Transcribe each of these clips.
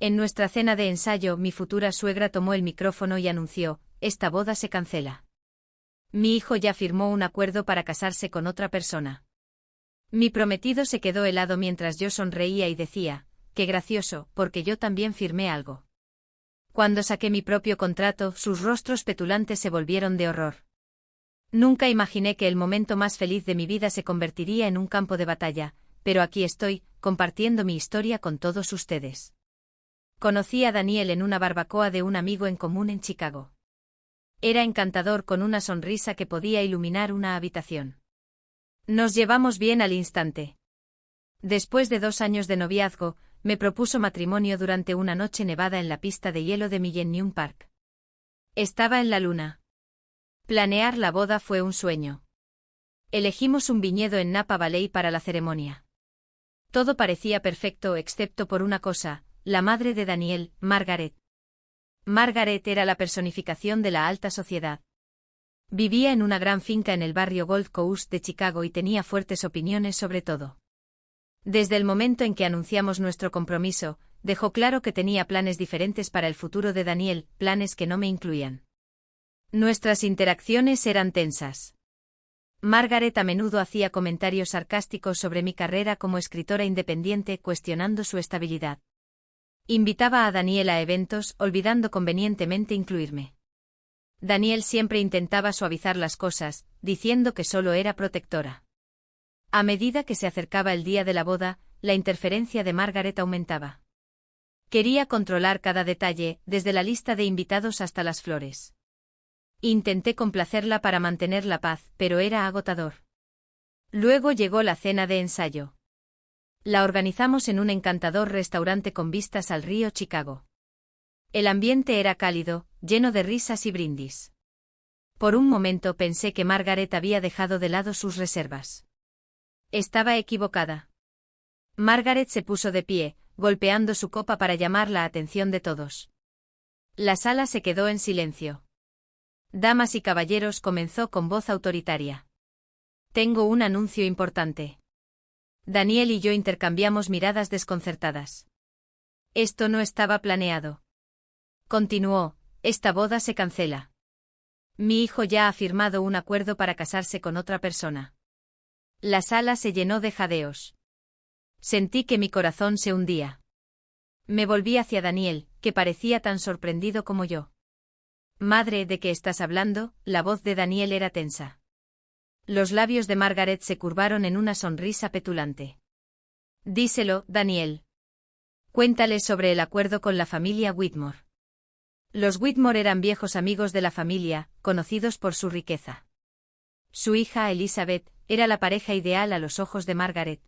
En nuestra cena de ensayo, mi futura suegra tomó el micrófono y anunció: «Esta boda se cancela. Mi hijo ya firmó un acuerdo para casarse con otra persona». Mi prometido se quedó helado mientras yo sonreía y decía: «Qué gracioso, porque yo también firmé algo». Cuando saqué mi propio contrato, sus rostros petulantes se volvieron de horror. Nunca imaginé que el momento más feliz de mi vida se convertiría en un campo de batalla, pero aquí estoy, compartiendo mi historia con todos ustedes. Conocí a Daniel en una barbacoa de un amigo en común en Chicago. Era encantador, con una sonrisa que podía iluminar una habitación. Nos llevamos bien al instante. Después de 2 años de noviazgo, me propuso matrimonio durante una noche nevada en la pista de hielo de Millennium Park. Estaba en la luna. Planear la boda fue un sueño. Elegimos un viñedo en Napa Valley para la ceremonia. Todo parecía perfecto excepto por una cosa: la madre de Daniel, Margaret. Margaret era la personificación de la alta sociedad. Vivía en una gran finca en el barrio Gold Coast de Chicago y tenía fuertes opiniones sobre todo. Desde el momento en que anunciamos nuestro compromiso, dejó claro que tenía planes diferentes para el futuro de Daniel, planes que no me incluían. Nuestras interacciones eran tensas. Margaret a menudo hacía comentarios sarcásticos sobre mi carrera como escritora independiente, cuestionando su estabilidad. Invitaba a Daniel a eventos, olvidando convenientemente incluirme. Daniel siempre intentaba suavizar las cosas, diciendo que solo era protectora. A medida que se acercaba el día de la boda, la interferencia de Margaret aumentaba. Quería controlar cada detalle, desde la lista de invitados hasta las flores. Intenté complacerla para mantener la paz, pero era agotador. Luego llegó la cena de ensayo. La organizamos en un encantador restaurante con vistas al río Chicago. El ambiente era cálido, lleno de risas y brindis. Por un momento pensé que Margaret había dejado de lado sus reservas. Estaba equivocada. Margaret se puso de pie, golpeando su copa para llamar la atención de todos. La sala se quedó en silencio. «Damas y caballeros», comenzó con voz autoritaria. «Tengo un anuncio importante». Daniel y yo intercambiamos miradas desconcertadas. Esto no estaba planeado. Continuó: «Esta boda se cancela. Mi hijo ya ha firmado un acuerdo para casarse con otra persona». La sala se llenó de jadeos. Sentí que mi corazón se hundía. Me volví hacia Daniel, que parecía tan sorprendido como yo. «Madre, ¿de qué estás hablando?». La voz de Daniel era tensa. Los labios de Margaret se curvaron en una sonrisa petulante. «Díselo, Daniel. Cuéntale sobre el acuerdo con la familia Whitmore». Los Whitmore eran viejos amigos de la familia, conocidos por su riqueza. Su hija Elizabeth era la pareja ideal a los ojos de Margaret.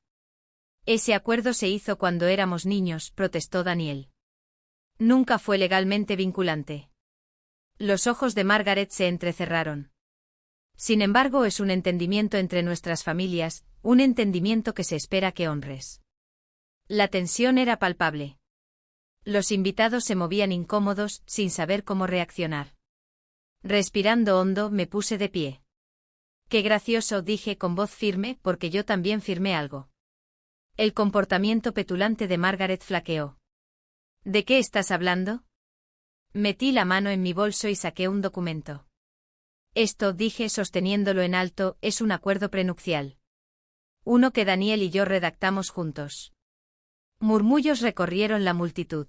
«Ese acuerdo se hizo cuando éramos niños», protestó Daniel. «Nunca fue legalmente vinculante». Los ojos de Margaret se entrecerraron. «Sin embargo, es un entendimiento entre nuestras familias, un entendimiento que se espera que honres». La tensión era palpable. Los invitados se movían incómodos, sin saber cómo reaccionar. Respirando hondo, me puse de pie. «Qué gracioso», dije con voz firme, porque yo también firmé algo. El comportamiento petulante de Margaret flaqueó. «¿De qué estás hablando?». Metí la mano en mi bolso y saqué un documento. «Esto», dije sosteniéndolo en alto, «es un acuerdo prenupcial. Uno que Daniel y yo redactamos juntos». Murmullos recorrieron la multitud.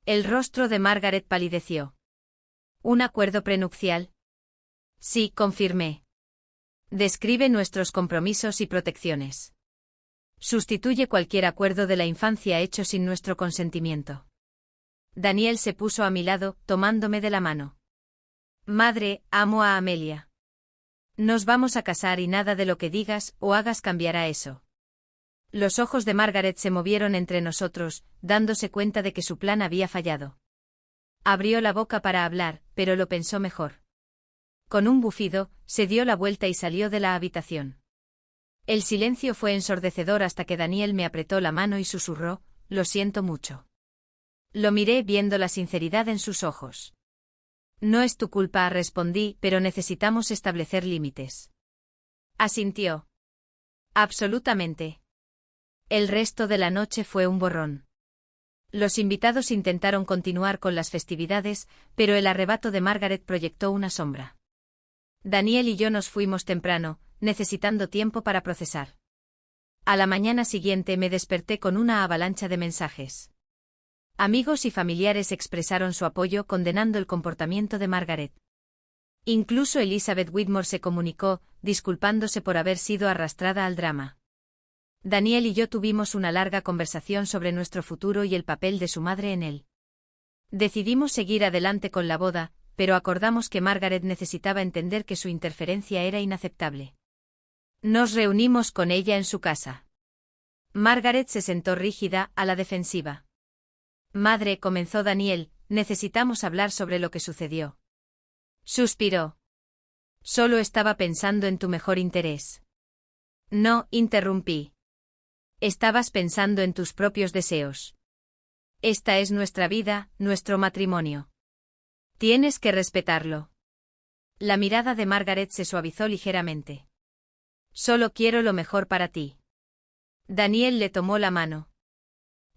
El rostro de Margaret palideció. «¿Un acuerdo prenupcial?». «Sí», confirmé. «Describe nuestros compromisos y protecciones. Sustituye cualquier acuerdo de la infancia hecho sin nuestro consentimiento». Daniel se puso a mi lado, tomándome de la mano. «Madre, amo a Amelia. Nos vamos a casar y nada de lo que digas o hagas cambiará eso». Los ojos de Margaret se movieron entre nosotros, dándose cuenta de que su plan había fallado. Abrió la boca para hablar, pero lo pensó mejor. Con un bufido, se dio la vuelta y salió de la habitación. El silencio fue ensordecedor hasta que Daniel me apretó la mano y susurró: «Lo siento mucho». Lo miré viendo la sinceridad en sus ojos. «No es tu culpa», respondí, «pero necesitamos establecer límites». Asintió. «Absolutamente». El resto de la noche fue un borrón. Los invitados intentaron continuar con las festividades, pero el arrebato de Margaret proyectó una sombra. Daniel y yo nos fuimos temprano, necesitando tiempo para procesar. A la mañana siguiente me desperté con una avalancha de mensajes. Amigos y familiares expresaron su apoyo condenando el comportamiento de Margaret. Incluso Elizabeth Whitmore se comunicó, disculpándose por haber sido arrastrada al drama. Daniel y yo tuvimos una larga conversación sobre nuestro futuro y el papel de su madre en él. Decidimos seguir adelante con la boda, pero acordamos que Margaret necesitaba entender que su interferencia era inaceptable. Nos reunimos con ella en su casa. Margaret se sentó rígida, a la defensiva. Madre, comenzó Daniel, necesitamos hablar sobre lo que sucedió. Suspiró. Solo estaba pensando en tu mejor interés. No, interrumpí. Estabas pensando en tus propios deseos. Esta es nuestra vida, nuestro matrimonio. Tienes que respetarlo. La mirada de Margaret se suavizó ligeramente. Solo quiero lo mejor para ti. Daniel le tomó la mano.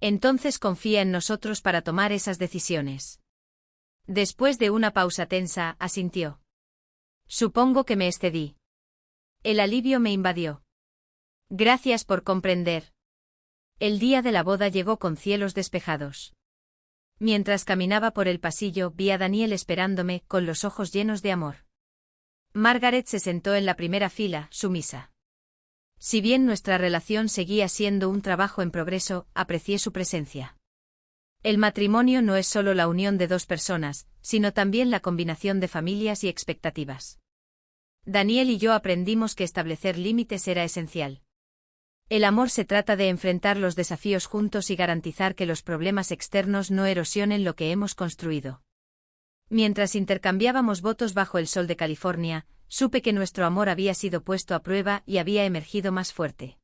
Entonces confía en nosotros para tomar esas decisiones. Después de una pausa tensa, asintió. Supongo que me excedí. El alivio me invadió. Gracias por comprender. El día de la boda llegó con cielos despejados. Mientras caminaba por el pasillo, vi a Daniel esperándome, con los ojos llenos de amor. Margaret se sentó en la primera fila, sumisa. Si bien nuestra relación seguía siendo un trabajo en progreso, aprecié su presencia. El matrimonio no es solo la unión de dos personas, sino también la combinación de familias y expectativas. Daniel y yo aprendimos que establecer límites era esencial. El amor se trata de enfrentar los desafíos juntos y garantizar que los problemas externos no erosionen lo que hemos construido. Mientras intercambiábamos votos bajo el sol de California, supe que nuestro amor había sido puesto a prueba y había emergido más fuerte.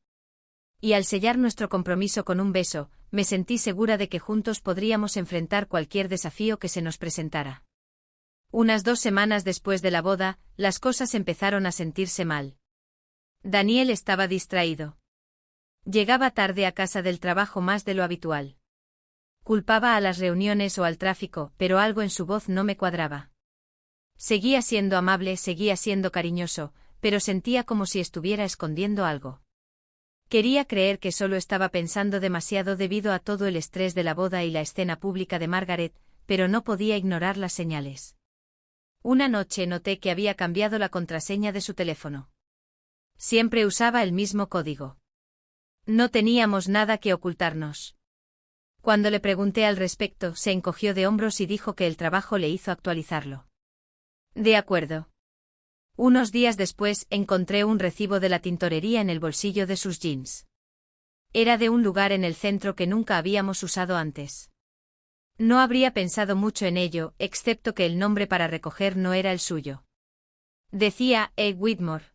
Y al sellar nuestro compromiso con un beso, me sentí segura de que juntos podríamos enfrentar cualquier desafío que se nos presentara. Unas 2 semanas después de la boda, las cosas empezaron a sentirse mal. Daniel estaba distraído. Llegaba tarde a casa del trabajo más de lo habitual. Culpaba a las reuniones o al tráfico, pero algo en su voz no me cuadraba. Seguía siendo amable, seguía siendo cariñoso, pero sentía como si estuviera escondiendo algo. Quería creer que solo estaba pensando demasiado debido a todo el estrés de la boda y la escena pública de Margaret, pero no podía ignorar las señales. Una noche noté que había cambiado la contraseña de su teléfono. Siempre usaba el mismo código. No teníamos nada que ocultarnos. Cuando le pregunté al respecto, se encogió de hombros y dijo que el trabajo le hizo actualizarlo. De acuerdo. Unos días después, encontré un recibo de la tintorería en el bolsillo de sus jeans. Era de un lugar en el centro que nunca habíamos usado antes. No habría pensado mucho en ello, excepto que el nombre para recoger no era el suyo. Decía E. Whitmore.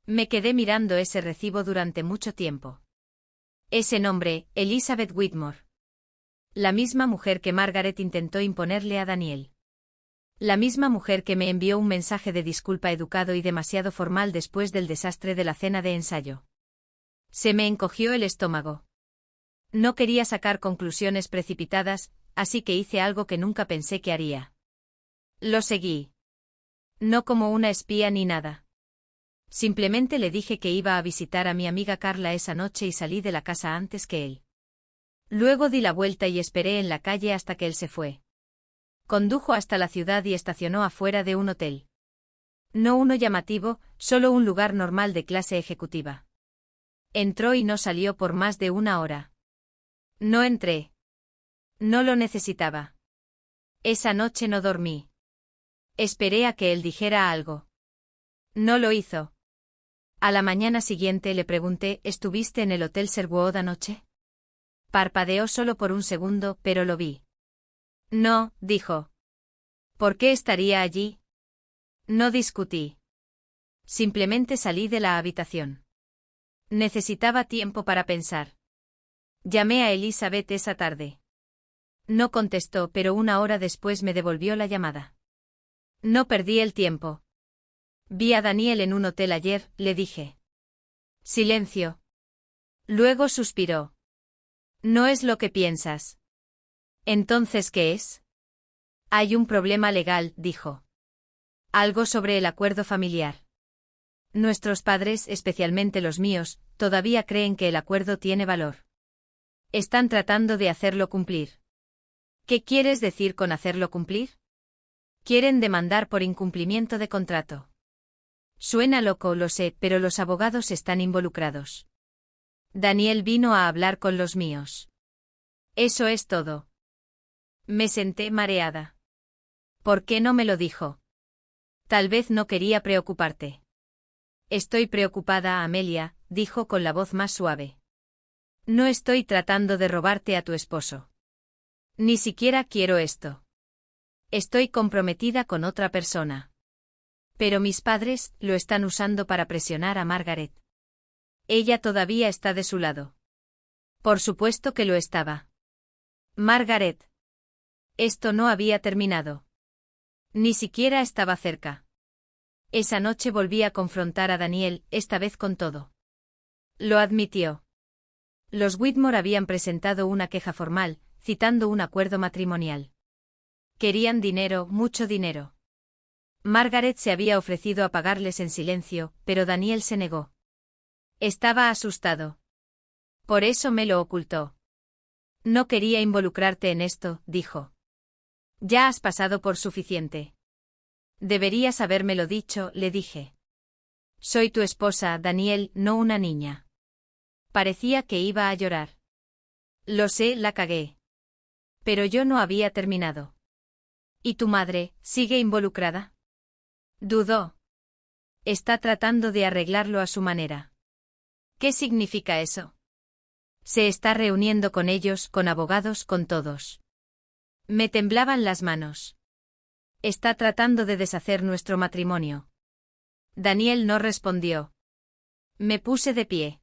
Me quedé mirando ese recibo durante mucho tiempo. Ese nombre, Elizabeth Whitmore. La misma mujer que Margaret intentó imponerle a Daniel. La misma mujer que me envió un mensaje de disculpa educado y demasiado formal después del desastre de la cena de ensayo. Se me encogió el estómago. No quería sacar conclusiones precipitadas, así que hice algo que nunca pensé que haría. Lo seguí. No como una espía ni nada. Simplemente le dije que iba a visitar a mi amiga Carla esa noche y salí de la casa antes que él. Luego di la vuelta y esperé en la calle hasta que él se fue. Condujo hasta la ciudad y estacionó afuera de un hotel. No uno llamativo, solo un lugar normal de clase ejecutiva. Entró y no salió por más de 1 hora. No entré. No lo necesitaba. Esa noche no dormí. Esperé a que él dijera algo. No lo hizo. A la mañana siguiente le pregunté, ¿estuviste en el Hotel Sherwood anoche? Parpadeó solo por un segundo, pero lo vi. No, dijo. ¿Por qué estaría allí? No discutí. Simplemente salí de la habitación. Necesitaba tiempo para pensar. Llamé a Elizabeth esa tarde. No contestó, pero 1 hora después me devolvió la llamada. No perdí el tiempo. Vi a Daniel en un hotel ayer, le dije. Silencio. Luego suspiró. No es lo que piensas. ¿Entonces qué es? Hay un problema legal, dijo. Algo sobre el acuerdo familiar. Nuestros padres, especialmente los míos, todavía creen que el acuerdo tiene valor. Están tratando de hacerlo cumplir. ¿Qué quieres decir con hacerlo cumplir? Quieren demandar por incumplimiento de contrato. Suena loco, lo sé, pero los abogados están involucrados. Daniel vino a hablar con los míos. Eso es todo. Me senté mareada. ¿Por qué no me lo dijo? Tal vez no quería preocuparte. Estoy preocupada, Amelia, dijo con la voz más suave. No estoy tratando de robarte a tu esposo. Ni siquiera quiero esto. Estoy comprometida con otra persona. Pero mis padres lo están usando para presionar a Margaret. Ella todavía está de su lado. Por supuesto que lo estaba. Margaret. Esto no había terminado. Ni siquiera estaba cerca. Esa noche volví a confrontar a Daniel, esta vez con todo. Lo admitió. Los Whitmore habían presentado una queja formal, citando un acuerdo matrimonial. Querían dinero, mucho dinero. Margaret se había ofrecido a pagarles en silencio, pero Daniel se negó. Estaba asustado. Por eso me lo ocultó. No quería involucrarte en esto, dijo. Ya has pasado por suficiente. Deberías habérmelo dicho, le dije. Soy tu esposa, Daniel, no una niña. Parecía que iba a llorar. Lo sé, la cagué. Pero yo no había terminado. ¿Y tu madre, sigue involucrada? Dudó. Está tratando de arreglarlo a su manera. ¿Qué significa eso? Se está reuniendo con ellos, con abogados, con todos. Me temblaban las manos. Está tratando de deshacer nuestro matrimonio. Daniel no respondió. Me puse de pie.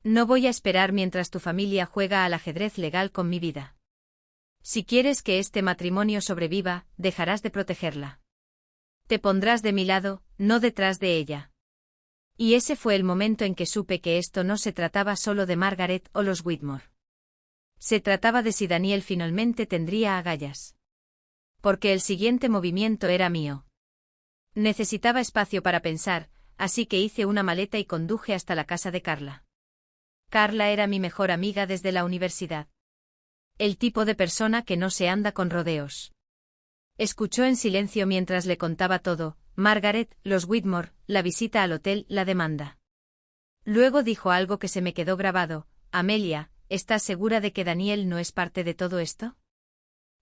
No voy a esperar mientras tu familia juega al ajedrez legal con mi vida. Si quieres que este matrimonio sobreviva, dejarás de protegerla. Te pondrás de mi lado, no detrás de ella. Y ese fue el momento en que supe que esto no se trataba solo de Margaret o los Whitmore. Se trataba de si Daniel finalmente tendría agallas. Porque el siguiente movimiento era mío. Necesitaba espacio para pensar, así que hice una maleta y conduje hasta la casa de Carla. Carla era mi mejor amiga desde la universidad. El tipo de persona que no se anda con rodeos. Escuchó en silencio mientras le contaba todo, Margaret, los Whitmore, la visita al hotel, la demanda. Luego dijo algo que se me quedó grabado, Amelia, ¿estás segura de que Daniel no es parte de todo esto?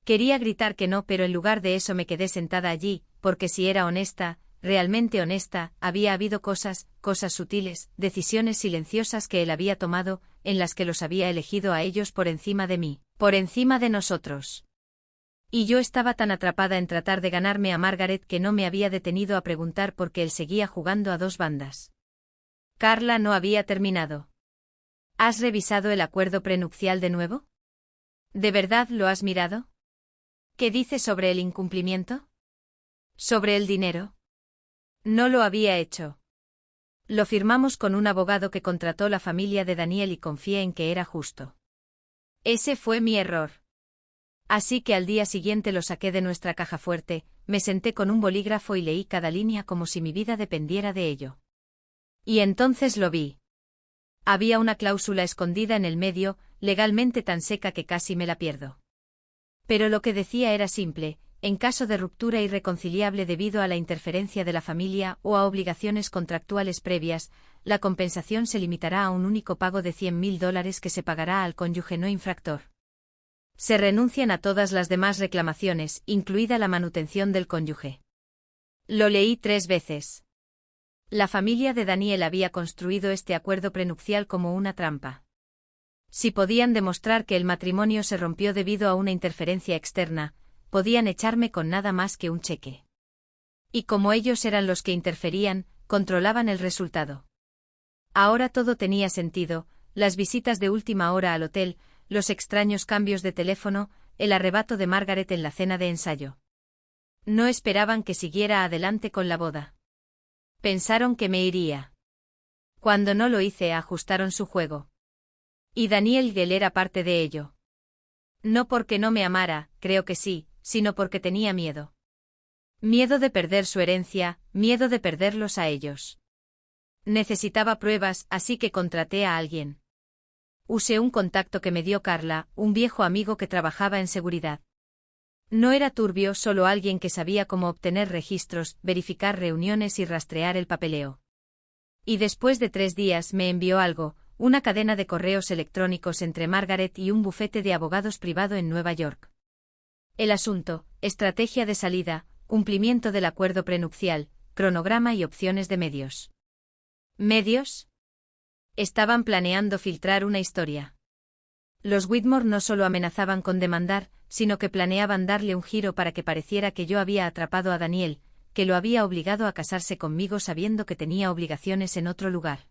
Quería gritar que no, pero en lugar de eso me quedé sentada allí, porque si era honesta, realmente honesta, había habido cosas sutiles, decisiones silenciosas que él había tomado, en las que los había elegido a ellos por encima de mí, por encima de nosotros. Y yo estaba tan atrapada en tratar de ganarme a Margaret que no me había detenido a preguntar por qué él seguía jugando a dos bandas. Carla no había terminado. ¿Has revisado el acuerdo prenupcial de nuevo? ¿De verdad lo has mirado? ¿Qué dice sobre el incumplimiento? ¿Sobre el dinero? No lo había hecho. Lo firmamos con un abogado que contrató la familia de Daniel y confié en que era justo. Ese fue mi error. Así que al día siguiente lo saqué de nuestra caja fuerte, me senté con un bolígrafo y leí cada línea como si mi vida dependiera de ello. Y entonces lo vi. Había una cláusula escondida en el medio, legalmente tan seca que casi me la pierdo. Pero lo que decía era simple, en caso de ruptura irreconciliable debido a la interferencia de la familia o a obligaciones contractuales previas, la compensación se limitará a un único pago de $100,000 que se pagará al cónyuge no infractor. Se renuncian a todas las demás reclamaciones, incluida la manutención del cónyuge. Lo leí 3 veces. La familia de Daniel había construido este acuerdo prenupcial como una trampa. Si podían demostrar que el matrimonio se rompió debido a una interferencia externa, podían echarme con nada más que un cheque. Y como ellos eran los que interferían, controlaban el resultado. Ahora todo tenía sentido, las visitas de última hora al hotel, los extraños cambios de teléfono, el arrebato de Margaret en la cena de ensayo. No esperaban que siguiera adelante con la boda. Pensaron que me iría. Cuando no lo hice, ajustaron su juego. Y Daniel Gell era parte de ello. No porque no me amara, creo que sí, sino porque tenía miedo. Miedo de perder su herencia, miedo de perderlos a ellos. Necesitaba pruebas, así que contraté a alguien. Usé un contacto que me dio Carla, un viejo amigo que trabajaba en seguridad. No era turbio, solo alguien que sabía cómo obtener registros, verificar reuniones y rastrear el papeleo. Y después de 3 días me envió algo, una cadena de correos electrónicos entre Margaret y un bufete de abogados privado en Nueva York. El asunto, estrategia de salida, cumplimiento del acuerdo prenupcial, cronograma y opciones de medios. ¿Medios? Estaban planeando filtrar una historia. Los Whitmore no solo amenazaban con demandar, sino que planeaban darle un giro para que pareciera que yo había atrapado a Daniel, que lo había obligado a casarse conmigo sabiendo que tenía obligaciones en otro lugar.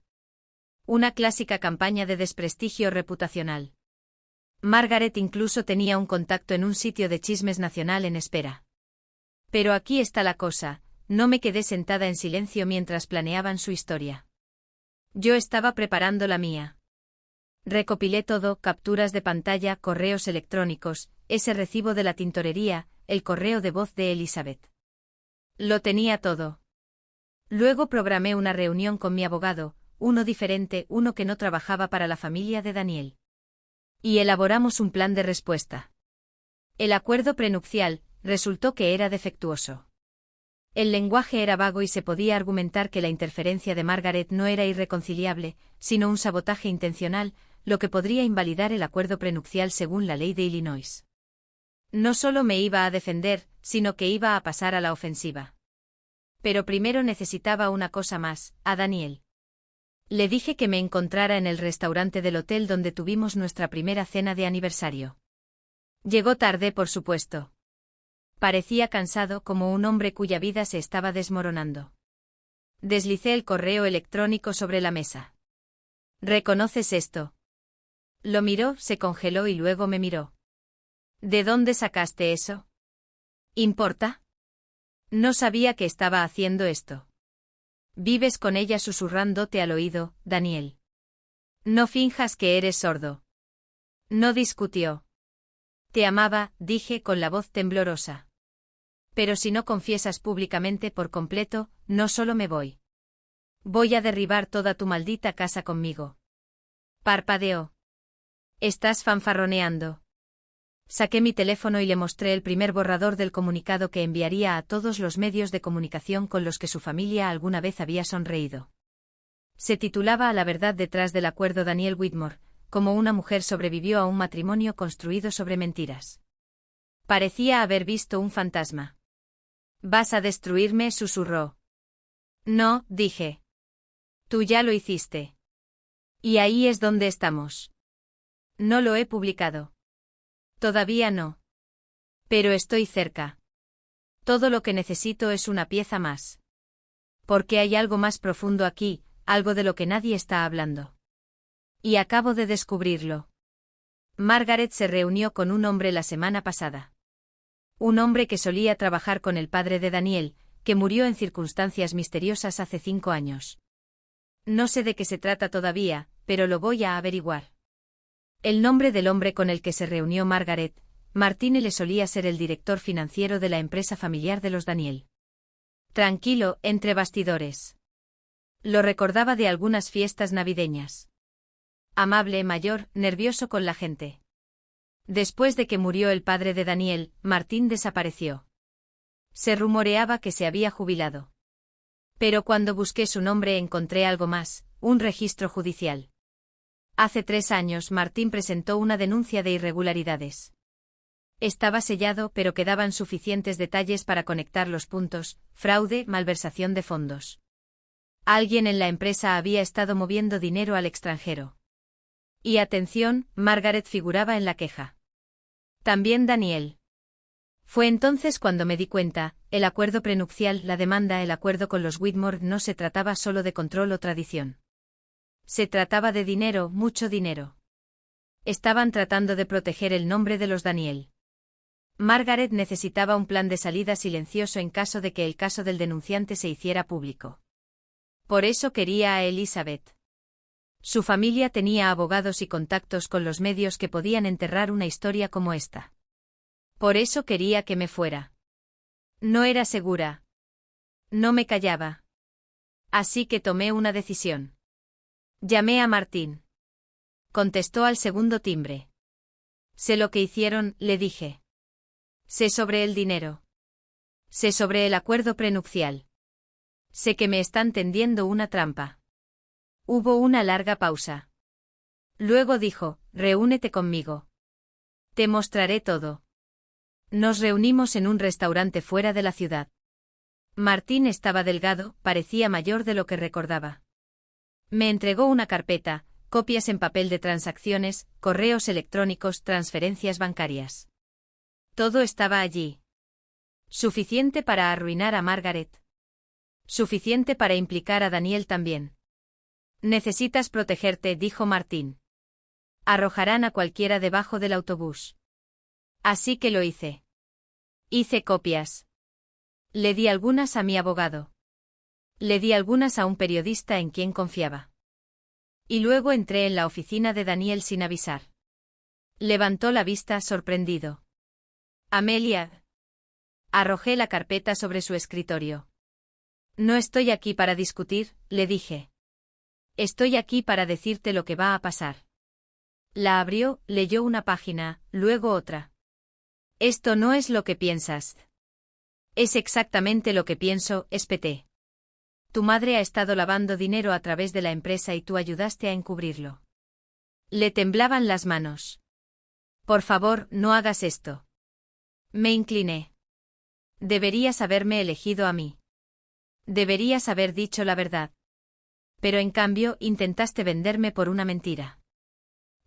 Una clásica campaña de desprestigio reputacional. Margaret incluso tenía un contacto en un sitio de chismes nacional en espera. Pero aquí está la cosa, no me quedé sentada en silencio mientras planeaban su historia. Yo estaba preparando la mía. Recopilé todo, capturas de pantalla, correos electrónicos, ese recibo de la tintorería, el correo de voz de Elizabeth. Lo tenía todo. Luego programé una reunión con mi abogado, uno diferente, uno que no trabajaba para la familia de Daniel. Y elaboramos un plan de respuesta. El acuerdo prenupcial resultó que era defectuoso. El lenguaje era vago y se podía argumentar que la interferencia de Margaret no era irreconciliable, sino un sabotaje intencional, lo que podría invalidar el acuerdo prenupcial según la ley de Illinois. No solo me iba a defender, sino que iba a pasar a la ofensiva. Pero primero necesitaba una cosa más, a Daniel. Le dije que me encontrara en el restaurante del hotel donde tuvimos nuestra primera cena de aniversario. Llegó tarde, por supuesto. Parecía cansado como un hombre cuya vida se estaba desmoronando. Deslicé el correo electrónico sobre la mesa. ¿Reconoces esto? Lo miró, se congeló y luego me miró. ¿De dónde sacaste eso? ¿Importa? No sabía que estaba haciendo esto. Vives con ella susurrándote al oído, Daniel. No finjas que eres sordo. No discutió. Te amaba, dije con la voz temblorosa. Pero si no confiesas públicamente por completo, no solo me voy. Voy a derribar toda tu maldita casa conmigo. Parpadeó. Estás fanfarroneando. Saqué mi teléfono y le mostré el primer borrador del comunicado que enviaría a todos los medios de comunicación con los que su familia alguna vez había sonreído. Se titulaba A la verdad detrás del acuerdo Daniel Whitmore, cómo una mujer sobrevivió a un matrimonio construido sobre mentiras. Parecía haber visto un fantasma. «¿Vas a destruirme?», susurró. «No», dije. «Tú ya lo hiciste. Y ahí es donde estamos». «No lo he publicado». «Todavía no. Pero estoy cerca. Todo lo que necesito es una pieza más. Porque hay algo más profundo aquí, algo de lo que nadie está hablando. Y acabo de descubrirlo». Margaret se reunió con un hombre la semana pasada. Un hombre que solía trabajar con el padre de Daniel, que murió en circunstancias misteriosas hace 5 años. No sé de qué se trata todavía, pero lo voy a averiguar. El nombre del hombre con el que se reunió Margaret, Martine, le solía ser el director financiero de la empresa familiar de los Daniel. Tranquilo, entre bastidores. Lo recordaba de algunas fiestas navideñas. Amable, mayor, nervioso con la gente. Después de que murió el padre de Daniel, Martín desapareció. Se rumoreaba que se había jubilado. Pero cuando busqué su nombre encontré algo más, un registro judicial. Hace 3 años Martín presentó una denuncia de irregularidades. Estaba sellado, pero quedaban suficientes detalles para conectar los puntos: fraude, malversación de fondos. Alguien en la empresa había estado moviendo dinero al extranjero. Y atención, Margaret figuraba en la queja. También Daniel. Fue entonces cuando me di cuenta, el acuerdo prenupcial, la demanda, el acuerdo con los Whitmore no se trataba solo de control o tradición. Se trataba de dinero, mucho dinero. Estaban tratando de proteger el nombre de los Daniel. Margaret necesitaba un plan de salida silencioso en caso de que el caso del denunciante se hiciera público. Por eso quería a Elizabeth. Su familia tenía abogados y contactos con los medios que podían enterrar una historia como esta. Por eso quería que me fuera. No era segura. No me callaba. Así que tomé una decisión. Llamé a Martín. Contestó al segundo timbre. Sé lo que hicieron, le dije. Sé sobre el dinero. Sé sobre el acuerdo prenupcial. Sé que me están tendiendo una trampa. Hubo una larga pausa. Luego dijo, reúnete conmigo. Te mostraré todo. Nos reunimos en un restaurante fuera de la ciudad. Martín estaba delgado, parecía mayor de lo que recordaba. Me entregó una carpeta, copias en papel de transacciones, correos electrónicos, transferencias bancarias. Todo estaba allí. Suficiente para arruinar a Margaret. Suficiente para implicar a Daniel también. Necesitas protegerte, dijo Martín. Arrojarán a cualquiera debajo del autobús. Así que lo hice. Hice copias. Le di algunas a mi abogado. Le di algunas a un periodista en quien confiaba. Y luego entré en la oficina de Daniel sin avisar. Levantó la vista sorprendido. Amelia. Arrojé la carpeta sobre su escritorio. No estoy aquí para discutir, le dije. Estoy aquí para decirte lo que va a pasar. La abrió, leyó una página, luego otra. Esto no es lo que piensas. Es exactamente lo que pienso, espeté. Tu madre ha estado lavando dinero a través de la empresa y tú ayudaste a encubrirlo. Le temblaban las manos. Por favor, no hagas esto. Me incliné. Deberías haberme elegido a mí. Deberías haber dicho la verdad. Pero en cambio, intentaste venderme por una mentira.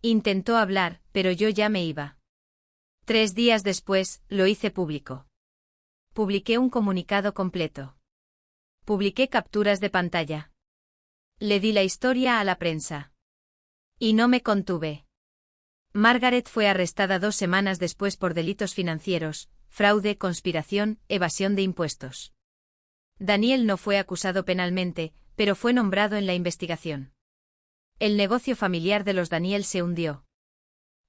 Intentó hablar, pero yo ya me iba. 3 días después, lo hice público. Publiqué un comunicado completo. Publiqué capturas de pantalla. Le di la historia a la prensa. Y no me contuve. Margaret fue arrestada 2 semanas después por delitos financieros, fraude, conspiración, evasión de impuestos. Daniel no fue acusado penalmente, pero fue nombrado en la investigación. El negocio familiar de los Daniel se hundió.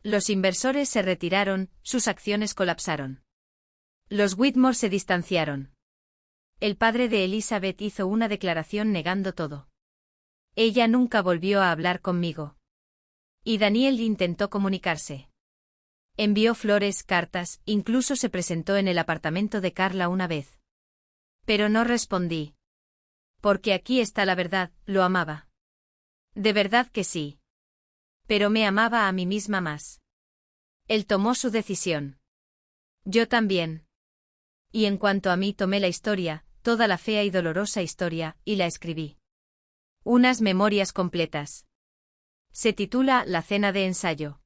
Los inversores se retiraron, sus acciones colapsaron. Los Whitmore se distanciaron. El padre de Elizabeth hizo una declaración negando todo. Ella nunca volvió a hablar conmigo. Y Daniel intentó comunicarse. Envió flores, cartas, incluso se presentó en el apartamento de Carla una vez. Pero no respondí. Porque aquí está la verdad, lo amaba. De verdad que sí. Pero me amaba a mí misma más. Él tomó su decisión. Yo también. Y en cuanto a mí tomé la historia, toda la fea y dolorosa historia, y la escribí. Unas memorias completas. Se titula La cena de ensayo.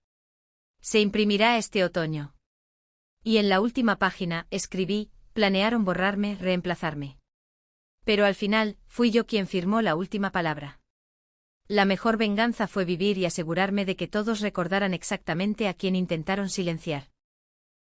Se imprimirá este otoño. Y en la última página, escribí, planearon borrarme, reemplazarme. Pero al final, fui yo quien firmó la última palabra. La mejor venganza fue vivir y asegurarme de que todos recordaran exactamente a quien intentaron silenciar.